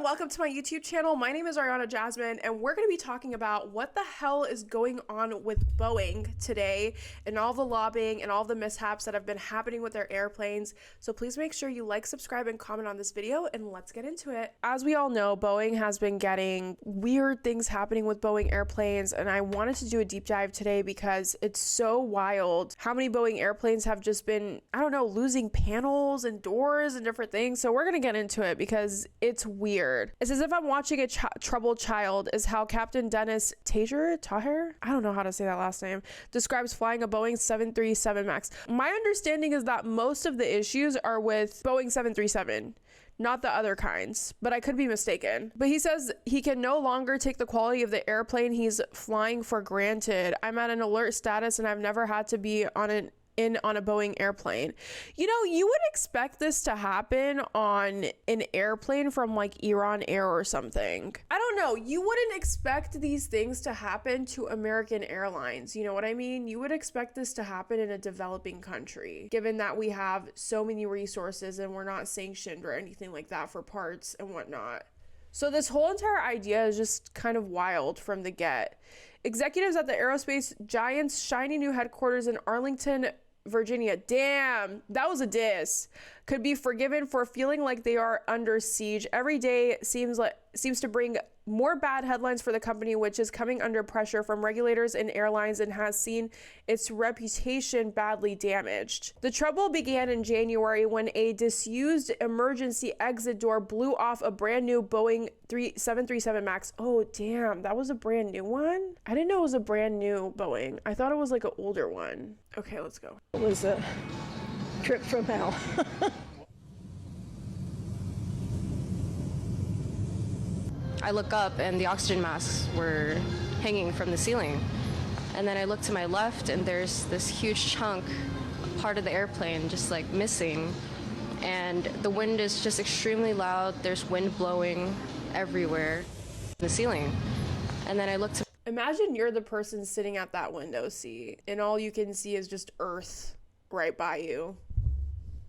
everyone, welcome to my YouTube channel. My name is Ariana Jasmine, and we're going to be talking about what the hell is going on with Boeing today and all the lobbying and all the mishaps that have been happening with their airplanes. So please make sure you like, subscribe, and comment on this video, and let's get into it. As we all know, Boeing has been getting weird things happening with Boeing airplanes, and I wanted to do a deep dive today because it's so wild how many Boeing airplanes have just been, I don't know, losing panels and doors and different things. So we're going to get into it because it's weird. It's as if I'm watching a troubled child, is how Captain Dennis Taher, I don't know how to say that last name, describes flying a Boeing 737 MAX. My understanding is that most of the issues are with Boeing 737, not the other kinds, but I could be mistaken. But he says he can no longer take the quality of the airplane he's flying for granted. I'm at an alert status and I've never had to be on a Boeing airplane. You know, you would expect this to happen on an airplane from like Iran Air or something. I don't know. You wouldn't expect these things to happen to American Airlines. You know what I mean? You would expect this to happen in a developing country, given that we have so many resources and we're not sanctioned or anything like that for parts and whatnot. So this whole entire idea is just kind of wild from the get. Executives at the aerospace giant's shiny new headquarters in Arlington, Virginia, damn, that was a diss, could be forgiven for feeling like they are under siege. Every day seems to bring more bad headlines for the company, which is coming under pressure from regulators and airlines and has seen its reputation badly damaged. The trouble began in January when a disused emergency exit door blew off a brand new Boeing 737 MAX. Oh, damn, that was a brand new one? I didn't know it was a brand new Boeing. I thought it was like an older one. Okay, let's go. It was a trip from hell. I look up and the oxygen masks were hanging from the ceiling. And then I look to my left and there's this huge chunk, part of the airplane just like missing. And the wind is just extremely loud. There's wind blowing everywhere in the ceiling. And then I look to... Imagine you're the person sitting at that window seat and all you can see is just earth right by you.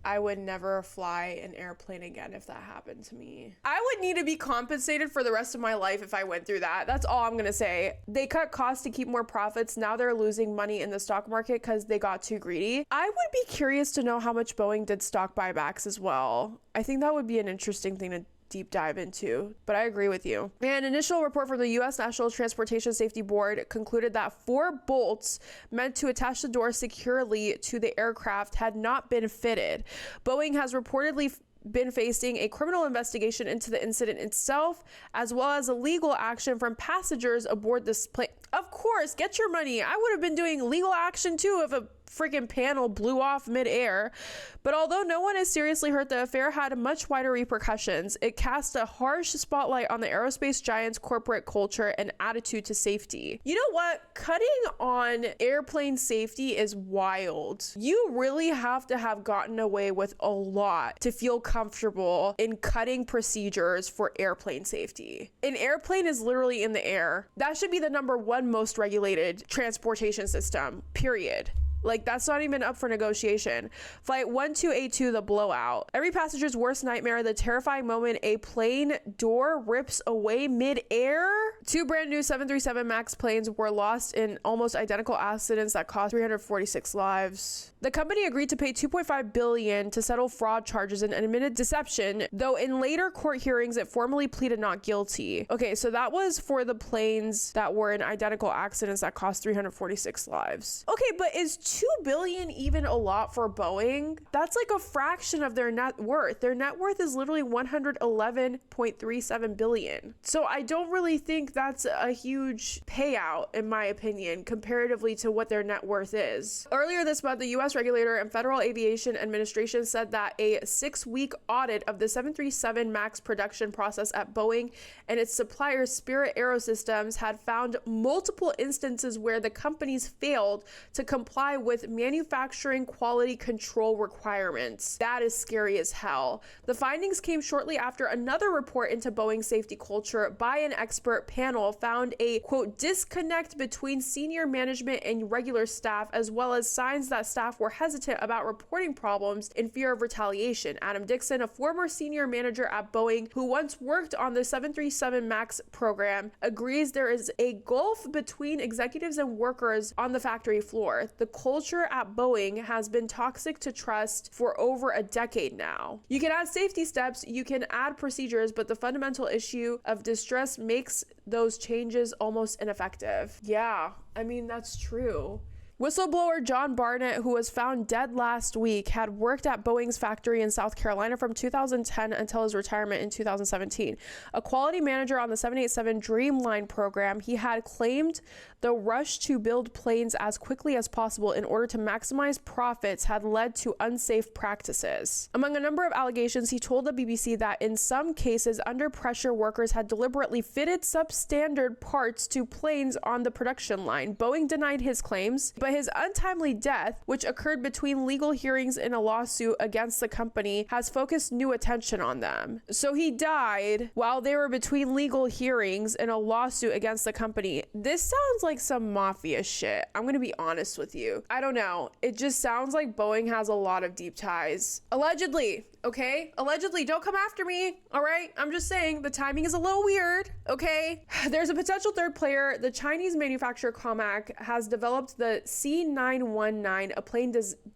I would never fly an airplane again if that happened to me. I would need to be compensated for the rest of my life if I went through that. That's all I'm gonna say. They cut costs to keep more profits. Now they're losing money in the stock market because they got too greedy. I would be curious to know how much Boeing did stock buybacks as well. I think that would be an interesting thing to deep dive into, but I agree with you. An initial report from the U.S. National Transportation Safety Board concluded that 4 bolts meant to attach the door securely to the aircraft had not been fitted. Boeing has reportedly been facing a criminal investigation into the incident itself, as well as a legal action from passengers aboard this plane. Of course, get your money. I would have been doing legal action too if a freaking panel blew off midair. But although no one is seriously hurt, the affair had much wider repercussions. It cast a harsh spotlight on the aerospace giant's corporate culture and attitude to safety. You know what? Cutting on airplane safety is wild. You really have to have gotten away with a lot to feel comfortable in cutting procedures for airplane safety. An airplane is literally in the air. That should be the #1 most regulated transportation system, period. Like, that's not even up for negotiation. Flight 1282, the blowout. Every passenger's worst nightmare, the terrifying moment a plane door rips away mid-air. 2 brand new 737 MAX planes were lost in almost identical accidents that cost 346 lives. The company agreed to pay $2.5 billion to settle fraud charges and admitted deception, though in later court hearings, it formally pleaded not guilty. Okay, so that was for the planes that were in identical accidents that cost 346 lives. Okay, but is $2 billion even a lot for Boeing? That's like a fraction of their net worth. Their net worth is literally $111.37 billion. So I don't really think that's a huge payout, in my opinion, comparatively to what their net worth is. Earlier this month, the U.S. regulator and Federal Aviation Administration said that a 6-week audit of the 737 MAX production process at Boeing and its supplier Spirit Aerosystems had found multiple instances where the companies failed to comply with manufacturing quality control requirements. That is scary as hell. The findings came shortly after another report into Boeing safety culture by an expert panel found a, quote, disconnect between senior management and regular staff, as well as signs that staff were hesitant about reporting problems in fear of retaliation. Adam Dixon, a former senior manager at Boeing who once worked on the 737 MAX program, agrees there is a gulf between executives and workers on the factory floor. The culture at Boeing has been toxic to trust for over a decade now. You can add safety steps, you can add procedures, but the fundamental issue of distress makes those changes almost ineffective. Yeah, I mean, that's true. Whistleblower John Barnett, who was found dead last week, had worked at Boeing's factory in South Carolina from 2010 until his retirement in 2017. A quality manager on the 787 Dreamline program, he had claimed the rush to build planes as quickly as possible in order to maximize profits had led to unsafe practices. Among a number of allegations, he told the BBC that in some cases, under pressure, workers had deliberately fitted substandard parts to planes on the production line. Boeing denied his claims, but his untimely death, which occurred between legal hearings in a lawsuit against the company, has focused new attention on them. So he died while they were between legal hearings in a lawsuit against the company. This sounds like some mafia shit. I'm gonna be honest with you. I don't know. It just sounds like Boeing has a lot of deep ties. Allegedly, okay? Allegedly, don't come after me, all right? I'm just saying the timing is a little weird, okay? There's a potential third player. The Chinese manufacturer Comac has developed the C919, a plane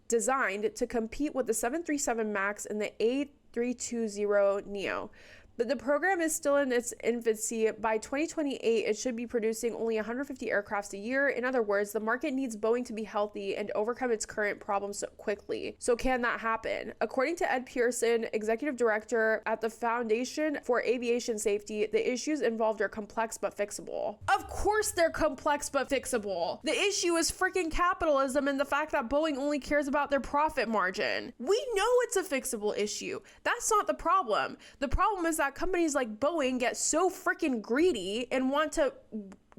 designed to compete with the 737 MAX and the A320neo. But the program is still in its infancy. By 2028, it should be producing only 150 aircrafts a year. In other words, the market needs Boeing to be healthy and overcome its current problems quickly. So can that happen? According to Ed Pearson, executive director at the Foundation for Aviation Safety, the issues involved are complex but fixable. Of course they're complex but fixable. The issue is freaking capitalism and the fact that Boeing only cares about their profit margin. We know it's a fixable issue. That's not the problem. The problem is that companies like Boeing get so freaking greedy and want to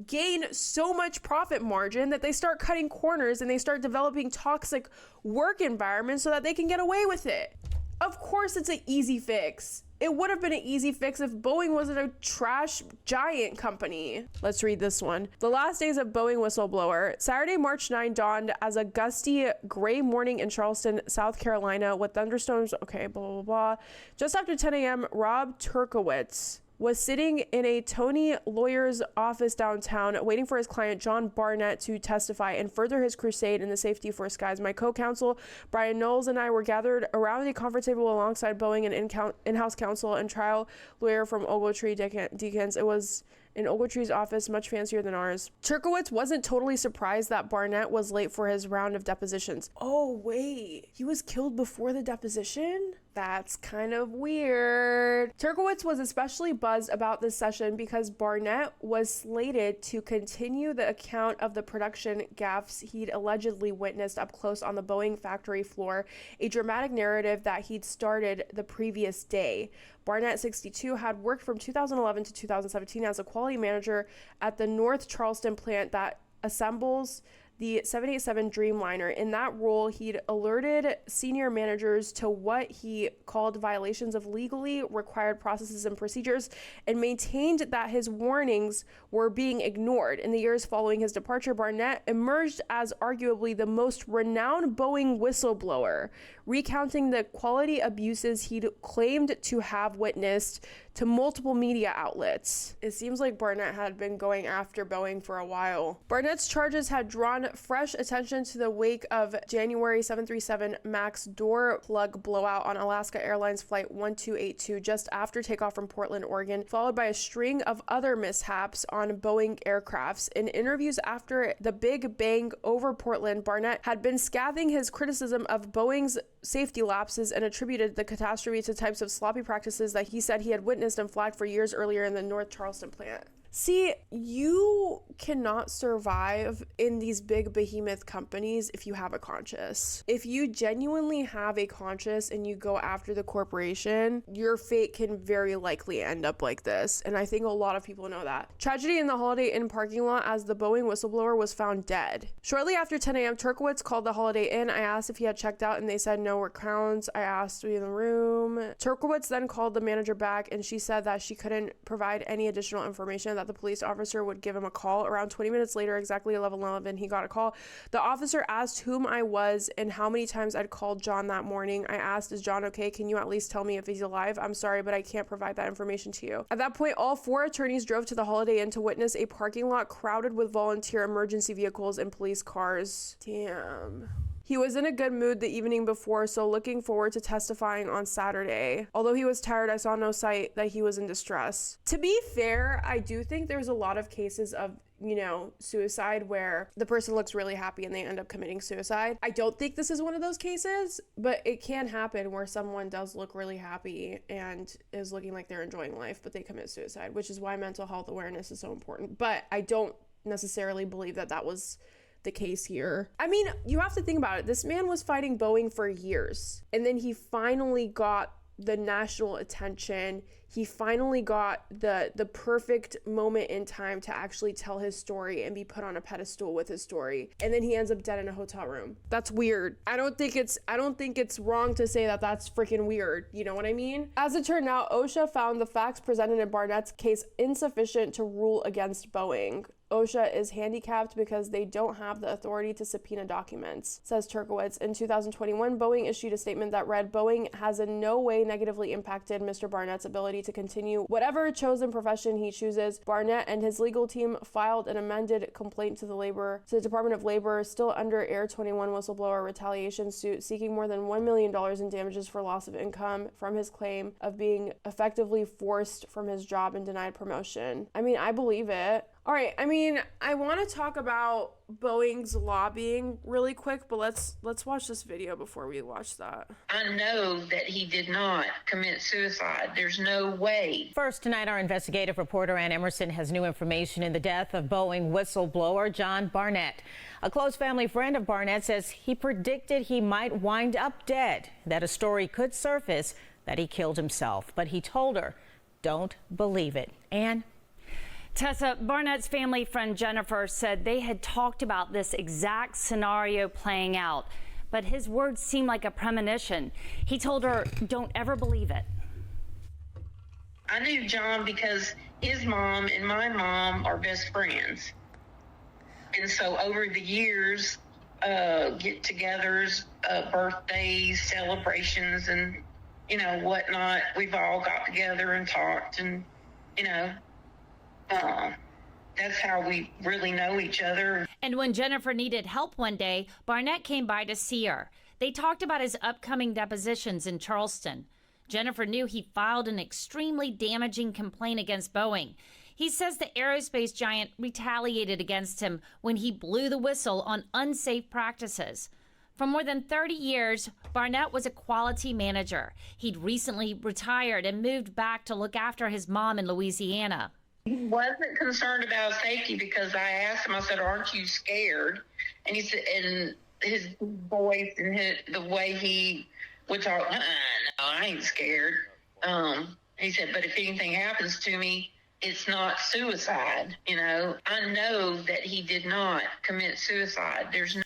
gain so much profit margin that they start cutting corners and they start developing toxic work environments so that they can get away with it. Of course it's an easy fix. It would have been an easy fix if Boeing wasn't a trash giant company. Let's read this one. The last days of Boeing whistleblower. Saturday, March 9 dawned as a gusty gray morning in Charleston, South Carolina with thunderstorms. Okay, blah, blah, blah. Just after 10 a.m., Rob Turkowitz was sitting in a Tony lawyer's office downtown waiting for his client John Barnett to testify and further his crusade in the safety for skies. My co-counsel Brian Knowles and I were gathered around the conference table alongside Boeing and in-house counsel and trial lawyer from Ogletree Deakins. It was in Ogletree's office, much fancier than ours. Turkowitz wasn't totally surprised that Barnett was late for his round of depositions. Oh wait, he was killed before the deposition? That's kind of weird. Turkowitz was especially buzzed about this session because Barnett was slated to continue the account of the production gaffes he'd allegedly witnessed up close on the Boeing factory floor, a dramatic narrative that he'd started the previous day. Barnett, 62, had worked from 2011 to 2017 as a quality manager at the North Charleston plant that assembles the 787 Dreamliner. In that role, he'd alerted senior managers to what he called violations of legally required processes and procedures and maintained that his warnings were being ignored. In the years following his departure, Barnett emerged as arguably the most renowned Boeing whistleblower, recounting the quality abuses he'd claimed to have witnessed to multiple media outlets. It seems like Barnett had been going after Boeing for a while. Barnett's charges had drawn fresh attention to the wake of January 737 MAX door plug blowout on Alaska Airlines Flight 1282 just after takeoff from Portland, Oregon, followed by a string of other mishaps on Boeing aircrafts. In interviews after the Big Bang over Portland, Barnett had been scathing his criticism of Boeing's safety lapses and attributed the catastrophe to types of sloppy practices that he said he had witnessed and flagged for years earlier in the North Charleston plant. See, you cannot survive in these big behemoth companies if you have a conscience. If you genuinely have a conscience and you go after the corporation, your fate can very likely end up like this. And I think a lot of people know that. Tragedy in the Holiday Inn parking lot as the Boeing whistleblower was found dead. Shortly after 10 a.m., Turkowitz called the Holiday Inn. I asked if he had checked out and they said no, we're crowns. I asked to be in the room. Turkowitz then called the manager back and she said that she couldn't provide any additional information, that the police officer would give him a call. Around 20 minutes later, exactly 11:11, he got a call. The officer asked whom I was and how many times I'd called John that morning. I asked, is John okay? Can you at least tell me if he's alive? I'm sorry, but I can't provide that information to you. At that point, all 4 attorneys drove to the Holiday Inn to witness a parking lot crowded with volunteer emergency vehicles and police cars. Damn. He was in a good mood the evening before, so looking forward to testifying on Saturday. Although he was tired, I saw no sight that he was in distress. To be fair, I do think there's a lot of cases of, you know, suicide where the person looks really happy and they end up committing suicide. I don't think this is one of those cases, but it can happen where someone does look really happy and is looking like they're enjoying life, but they commit suicide, which is why mental health awareness is so important. But I don't necessarily believe that that was the case here. I mean, you have to think about it. This man was fighting Boeing for years, and then he finally got the national attention. He finally got the perfect moment in time to actually tell his story and be put on a pedestal with his story. And then he ends up dead in a hotel room. That's weird. I don't think it's wrong to say that that's freaking weird. You know what I mean? As it turned out, OSHA found the facts presented in Barnett's case insufficient to rule against Boeing. OSHA is handicapped because they don't have the authority to subpoena documents, says Turkowitz. In 2021, Boeing issued a statement that read, Boeing has in no way negatively impacted Mr. Barnett's ability to continue whatever chosen profession he chooses. Barnett and his legal team filed an amended complaint to the Department of Labor, still under Air 21 whistleblower retaliation suit, seeking more than $1 million in damages for loss of income from his claim of being effectively forced from his job and denied promotion. I mean, I believe it. All right, I mean, I want to talk about Boeing's lobbying really quick, but let's watch this video before we watch that. I know that he did not commit suicide. There's no way. First tonight, our investigative reporter Ann Emerson has new information in the death of Boeing whistleblower John Barnett. A close family friend of Barnett says he predicted he might wind up dead, that a story could surface that he killed himself, but he told her, don't believe it. Ann? Tessa, Barnett's family friend Jennifer said they had talked about this exact scenario playing out, but his words seemed like a premonition. He told her, don't ever believe it. I knew John because his mom and my mom are best friends. And so over the years, get-togethers, birthdays, celebrations, and, you know, whatnot, we've all got together and talked and, you know, that's how we really know each other. And when Jennifer needed help one day, Barnett came by to see her. They talked about his upcoming depositions in Charleston. Jennifer knew he filed an extremely damaging complaint against Boeing. He says the aerospace giant retaliated against him when he blew the whistle on unsafe practices. For more than 30 years, Barnett was a quality manager. He'd recently retired and moved back to look after his mom in Louisiana. He wasn't concerned about safety because I asked him, I said, aren't you scared? And he said, and his voice and the way he would talk, no, I ain't scared. He said, but if anything happens to me, it's not suicide. You know, I know that he did not commit suicide. There's no.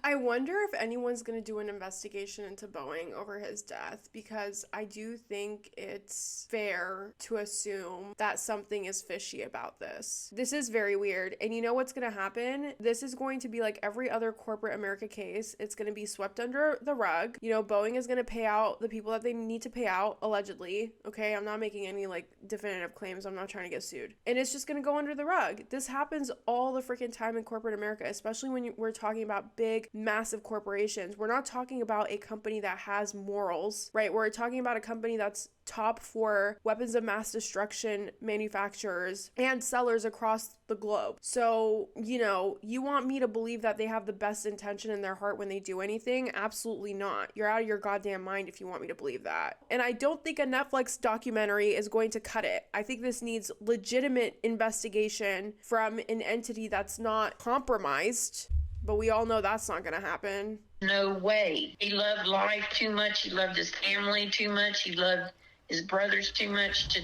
I wonder if anyone's going to do an investigation into Boeing over his death, because I do think it's fair to assume that something is fishy about this. This is very weird. And you know what's going to happen? This is going to be like every other corporate America case. It's going to be swept under the rug. You know, Boeing is going to pay out the people that they need to pay out, allegedly. Okay, I'm not making any like definitive claims. I'm not trying to get sued. And it's just going to go under the rug. This happens all the freaking time in corporate America, especially when we're talking about big big, massive corporations. We're not talking about a company that has morals, right? We're talking about a company that's top 4 weapons of mass destruction manufacturers and sellers across the globe. So, you want me to believe that they have the best intention in their heart when they do anything? Absolutely not. You're out of your goddamn mind if you want me to believe that. And I don't think a Netflix documentary is going to cut it. I think this needs legitimate investigation from an entity that's not compromised, but we all know that's not going to happen. No way. He loved life too much. He loved his family too much. He loved his brothers too much to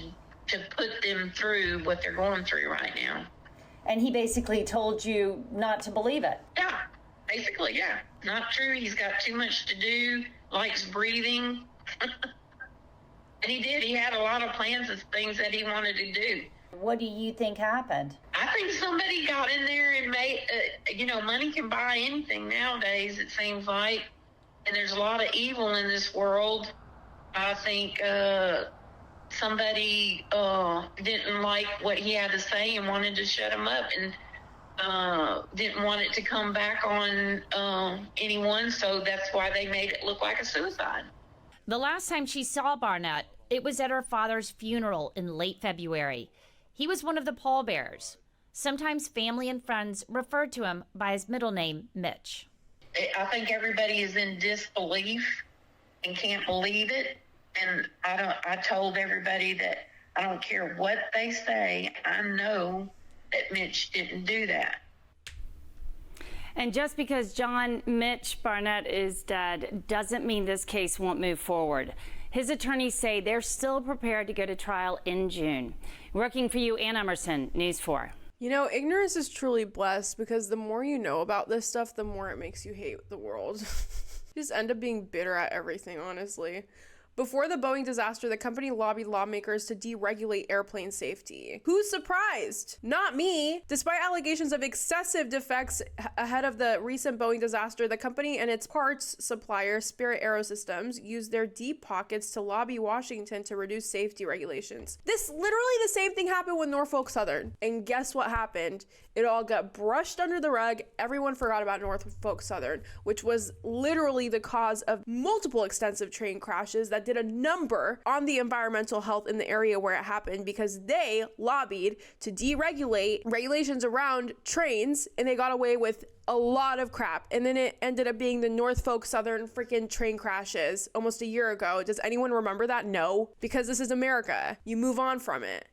put them through what they're going through right now. And he basically told you not to believe it. Yeah, basically, yeah. Not true. He's got too much to do, likes breathing. And he did. He had a lot of plans of things that he wanted to do. What do you think happened? I think somebody got in there and made, money can buy anything nowadays, it seems like. And there's a lot of evil in this world. I think somebody didn't like what he had to say and wanted to shut him up and didn't want it to come back on anyone. So that's why they made it look like a suicide. The last time she saw Barnett, it was at her father's funeral in late February. He was one of the pallbearers. Sometimes family and friends referred to him by his middle name, Mitch. I think everybody is in disbelief and can't believe it. And I told everybody that I don't care what they say, I know that Mitch didn't do that. And just because John Mitch Barnett is dead doesn't mean this case won't move forward. His attorneys say they're still prepared to go to trial in June. Working for you, Ann Emerson, News 4. Ignorance is truly blessed, because the more you know about this stuff, the more it makes you hate the world. You just end up being bitter at everything, honestly. Before the Boeing disaster, the company lobbied lawmakers to deregulate airplane safety. Who's surprised? Not me. Despite allegations of excessive defects ahead of the recent Boeing disaster, the company and its parts supplier, Spirit Aerosystems, used their deep pockets to lobby Washington to reduce safety regulations. This literally the same thing happened with Norfolk Southern. And guess what happened? It all got brushed under the rug. Everyone forgot about Norfolk Southern, which was literally the cause of multiple extensive train crashes that did a number on the environmental health in the area where it happened, because they lobbied to deregulate regulations around trains, and they got away with a lot of crap. And then it ended up being the Norfolk Southern freaking train crashes almost a year ago. Does anyone remember that? No, because this is America. You move on from it.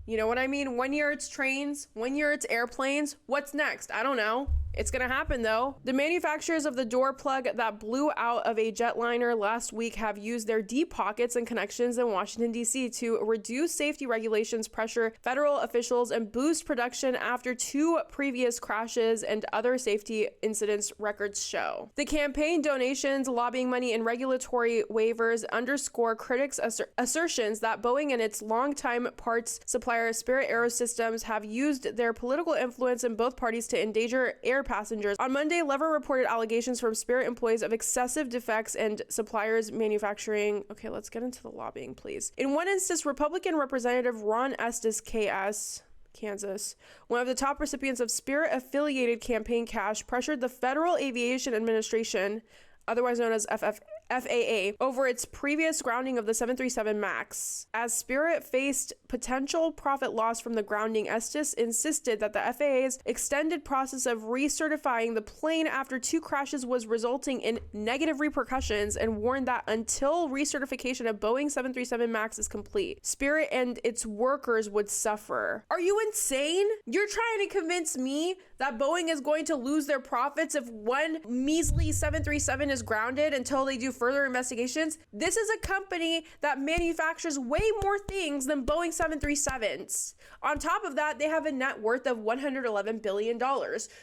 You know what I mean? 1 year it's trains, 1 year it's airplanes. What's next? I don't know. It's gonna happen though. The manufacturers of the door plug that blew out of a jetliner last week have used their deep pockets and connections in Washington, D.C. to reduce safety regulations, pressure federal officials, and boost production after 2 previous crashes and other safety incidents, records show. The campaign donations, lobbying money, and regulatory waivers underscore critics' assertions that Boeing and its longtime parts supplier Spirit Aerosystems have used their political influence in both parties to endanger air passengers. On Monday, Lever reported allegations from Spirit employees of excessive defects and suppliers manufacturing. Okay, let's get into the lobbying, please. In one instance, Republican Representative Ron Estes, KS, Kansas, one of the top recipients of Spirit-affiliated campaign cash, pressured the Federal Aviation Administration, otherwise known as FAA, over its previous grounding of the 737 MAX. As Spirit faced potential profit loss from the grounding, Estes insisted that the FAA's extended process of recertifying the plane after 2 crashes was resulting in negative repercussions, and warned that until recertification of Boeing 737 MAX is complete, Spirit and its workers would suffer. Are you insane? You're trying to convince me that Boeing is going to lose their profits if one measly 737 is grounded until they do further investigations? This is a company that manufactures way more things than Boeing 737s. On top of that, they have a net worth of $111 billion.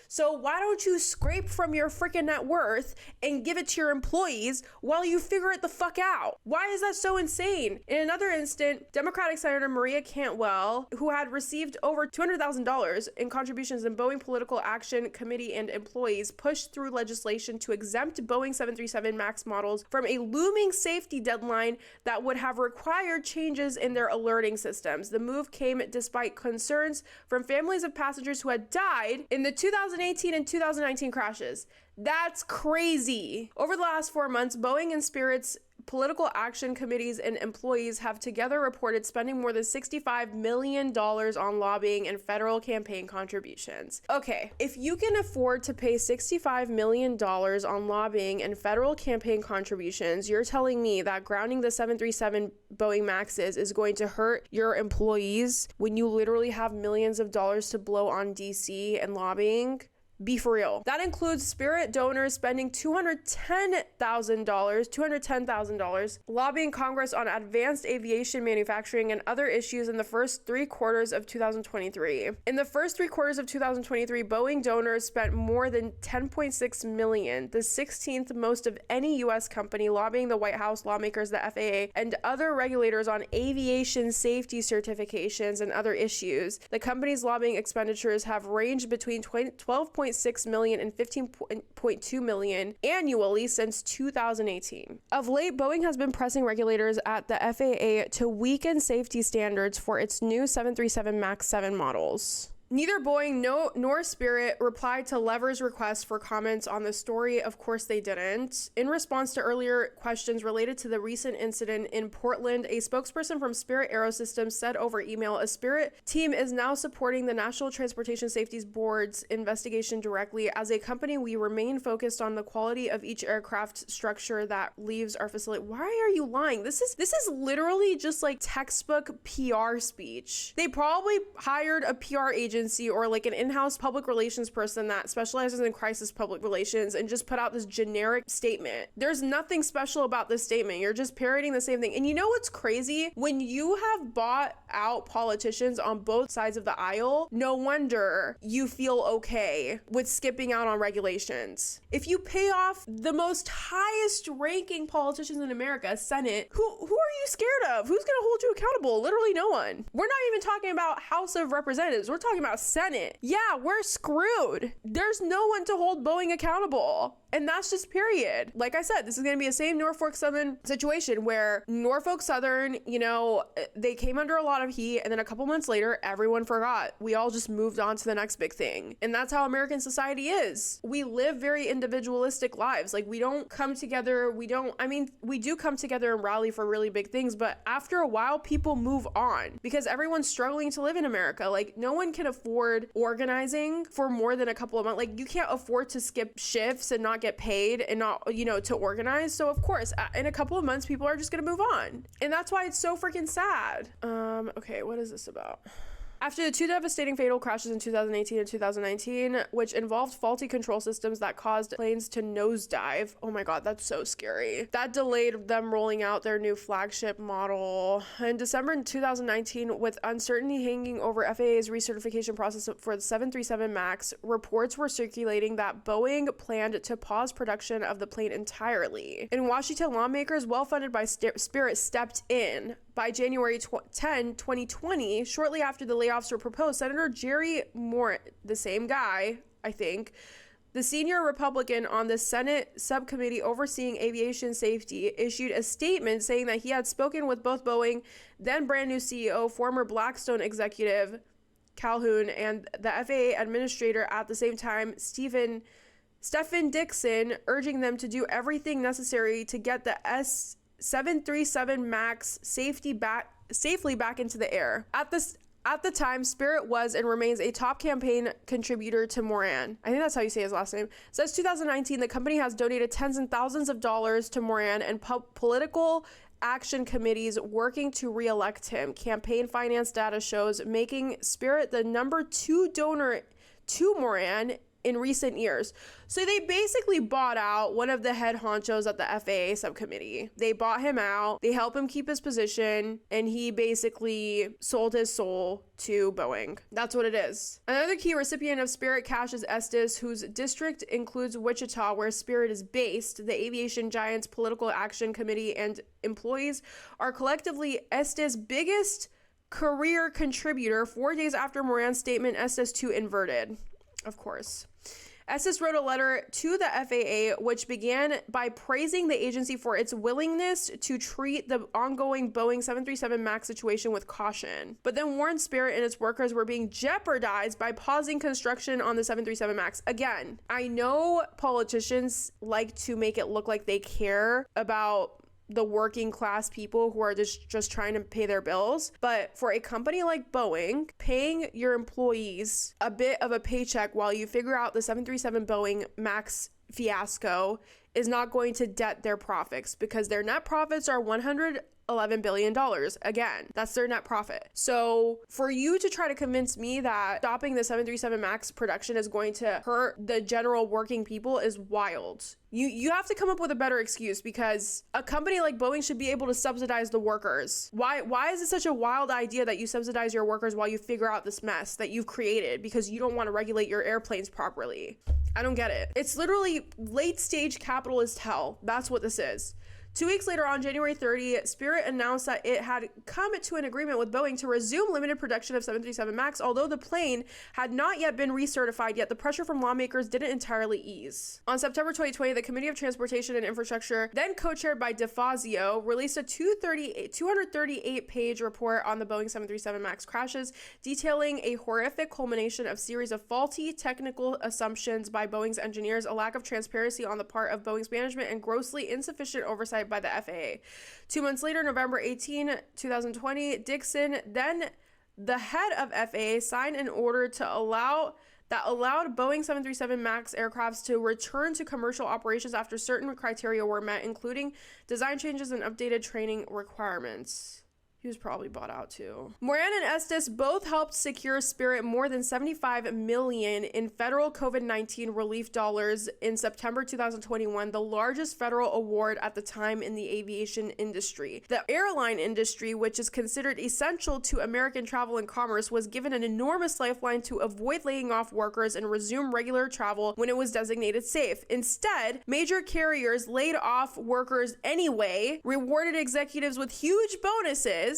So why don't you scrape from your freaking net worth and give it to your employees while you figure it the fuck out? Why is that so insane? In another instant, Democratic Senator Maria Cantwell, who had received over $200,000 in contributions in Boeing Political Action Committee and employees, pushed through legislation to exempt Boeing 737 MAX models from a looming safety deadline that would have required changes in their alerting systems. The move came despite concerns from families of passengers who had died in the 2018 and 2019 crashes. That's crazy. Over the last 4 months, Boeing and Spirit's political action committees and employees have together reported spending more than $65 million on lobbying and federal campaign contributions. Okay, if you can afford to pay $65 million on lobbying and federal campaign contributions, you're telling me that grounding the 737 Boeing Maxes is going to hurt your employees when you literally have millions of dollars to blow on DC and lobbying? Be for real. That includes Spirit donors spending $210,000 lobbying Congress on advanced aviation manufacturing and other issues in the first 3 quarters of 2023. In the first 3 quarters of 2023, Boeing donors spent more than $10.6 million, the 16th most of any U.S. company, lobbying the White House, lawmakers, the FAA, and other regulators on aviation safety certifications and other issues. The company's lobbying expenditures have ranged between $12.6 million and $15.2 million annually since 2018. Of late, Boeing has been pressing regulators at the FAA to weaken safety standards for its new 737 MAX 7 models. Neither Boeing nor Spirit replied to Lever's request for comments on the story. Of course they didn't. In response to earlier questions related to the recent incident in Portland, a spokesperson from Spirit Aerosystems said over email, a Spirit team is now supporting the National Transportation Safety Board's investigation directly. As a company, we remain focused on the quality of each aircraft structure that leaves our facility. Why are you lying? This is literally just like textbook PR speech. They probably hired a PR agency or like an in-house public relations person that specializes in crisis public relations and just put out this generic statement. There's nothing special about this statement. You're just parroting the same thing. And you know what's crazy? When you have bought out politicians on both sides of the aisle, no wonder you feel okay with skipping out on regulations. If you pay off the most highest ranking politicians in America, Senate, who are you scared of? Who's gonna hold you accountable? Literally no one. We're not even talking about House of Representatives. We're talking about Senate. Yeah, we're screwed. There's no one to hold Boeing accountable. And that's just period. Like I said, this is going to be the same Norfolk Southern situation where Norfolk Southern, they came under a lot of heat and then a couple months later, everyone forgot. We all just moved on to the next big thing. And that's how American society is. We live very individualistic lives. Like we don't come together. We do come together and rally for really big things, but after a while, people move on because everyone's struggling to live in America. Like no one can afford organizing for more than a couple of months. Like you can't afford to skip shifts and not get paid and not, to organize. So of course, in a couple of months, people are just going to move on. And that's why it's so freaking sad. Okay, what is this about? After the 2 devastating fatal crashes in 2018 and 2019, which involved faulty control systems that caused planes to nosedive. Oh my God, that's so scary. That delayed them rolling out their new flagship model. In December 2019, with uncertainty hanging over FAA's recertification process for the 737 MAX, reports were circulating that Boeing planned to pause production of the plane entirely. In Washington, lawmakers, well funded by Spirit, stepped in. By January 10, 2020, shortly after the layoffs were proposed, Senator Jerry Moore, the same guy, I think, the senior Republican on the Senate subcommittee overseeing aviation safety, issued a statement saying that he had spoken with both Boeing, then brand new CEO, former Blackstone executive Calhoun, and the FAA administrator at the same time, Stephen Dixon, urging them to do everything necessary to get the 737 MAX safely back into the air. At the time, Spirit was and remains a top campaign contributor to Moran. I think that's how you say his last name. Since 2019, the company has donated tens and thousands of dollars to Moran and political action committees working to re-elect him. Campaign finance data shows making Spirit the number 2 donor to Moran in recent years. So they basically bought out one of the head honchos at the FAA subcommittee. They bought him out, they helped him keep his position, and he basically sold his soul to Boeing. That's what it is. Another key recipient of Spirit cash is Estes, whose district includes Wichita, where Spirit is based. The aviation giant's political action committee and employees are collectively Estes' biggest career contributor. 4 days after Moran's statement, Estes too inverted. Of course. Estes wrote a letter to the FAA, which began by praising the agency for its willingness to treat the ongoing Boeing 737 MAX situation with caution, but then warned Spirit and its workers were being jeopardized by pausing construction on the 737 MAX. Again, I know politicians like to make it look like they care about the working class people who are just trying to pay their bills. But for a company like Boeing, paying your employees a bit of a paycheck while you figure out the 737 Boeing MAX fiasco is not going to dent their profits, because their net profits are $111 billion. Again, that's their net profit. So for you to try to convince me that stopping the 737 MAX production is going to hurt the general working people is wild. You have to come up with a better excuse, because a company like Boeing should be able to subsidize the workers. Why is it such a wild idea that you subsidize your workers while you figure out this mess that you've created because you don't want to regulate your airplanes properly? I don't get it. It's literally late stage capitalist hell. That's what this is. 2 weeks later, on January 30, Spirit announced that it had come to an agreement with Boeing to resume limited production of 737 MAX, although the plane had not yet been recertified, yet the pressure from lawmakers didn't entirely ease. On September 2020, the Committee of Transportation and Infrastructure, then co-chaired by DeFazio, released a 238-page report on the Boeing 737 MAX crashes, detailing a horrific culmination of series of faulty technical assumptions by Boeing's engineers, a lack of transparency on the part of Boeing's management, and grossly insufficient oversight by the FAA. 2 months later, November 18, 2020, Dixon, then the head of FAA, signed an order that allowed Boeing 737 MAX aircrafts to return to commercial operations after certain criteria were met, including design changes and updated training requirements. He was probably bought out too. Moran and Estes both helped secure Spirit more than $75 million in federal COVID-19 relief dollars in September 2021, the largest federal award at the time in the aviation industry. The airline industry, which is considered essential to American travel and commerce, was given an enormous lifeline to avoid laying off workers and resume regular travel when it was designated safe. Instead, major carriers laid off workers anyway, rewarded executives with huge bonuses,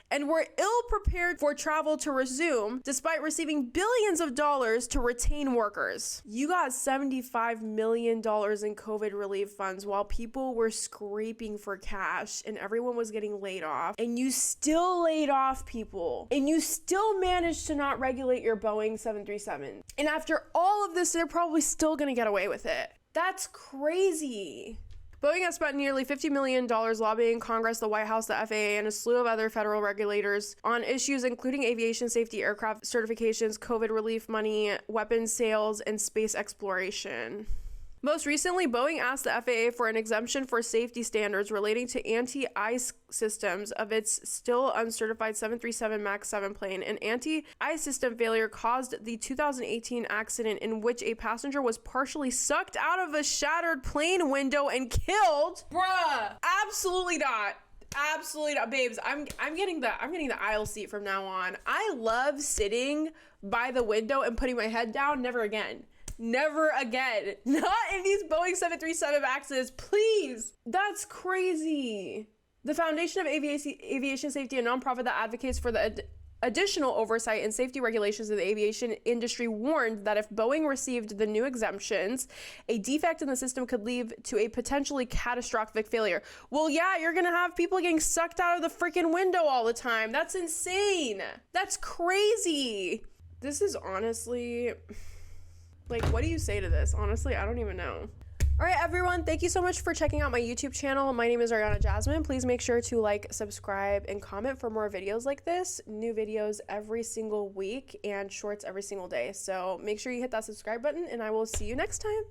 and were ill prepared for travel to resume, despite receiving billions of dollars to retain workers. You got $75 million in COVID relief funds while people were scraping for cash and everyone was getting laid off, and you still laid off people, and you still managed to not regulate your Boeing 737. And after all of this, they're probably still gonna get away with it. That's crazy. Boeing has spent nearly $50 million lobbying Congress, the White House, the FAA, and a slew of other federal regulators on issues including aviation safety, aircraft certifications, COVID relief money, weapons sales, and space exploration. Most recently, Boeing asked the FAA for an exemption for safety standards relating to anti-ice systems of its still uncertified 737 MAX 7 plane. An anti-ice system failure caused the 2018 accident in which a passenger was partially sucked out of a shattered plane window and killed. Bruh, absolutely not. Absolutely not, babes. I'm getting the aisle seat from now on. I love sitting by the window and putting my head down. Never again. Never again. Not in these Boeing 737 MAXs, please. That's crazy. The Foundation of Aviation Safety, a nonprofit that advocates for the additional oversight and safety regulations of the aviation industry, warned that if Boeing received the new exemptions, a defect in the system could lead to a potentially catastrophic failure. Well, yeah, you're gonna have people getting sucked out of the freaking window all the time. That's insane. That's crazy. This is honestly... like, what do you say to this? Honestly, I don't even know. All right, everyone, thank you so much for checking out my YouTube channel. My name is Ariana Jasmine. Please make sure to like, subscribe, and comment for more videos like this. New videos every single week and shorts every single day. So make sure you hit that subscribe button, and I will see you next time.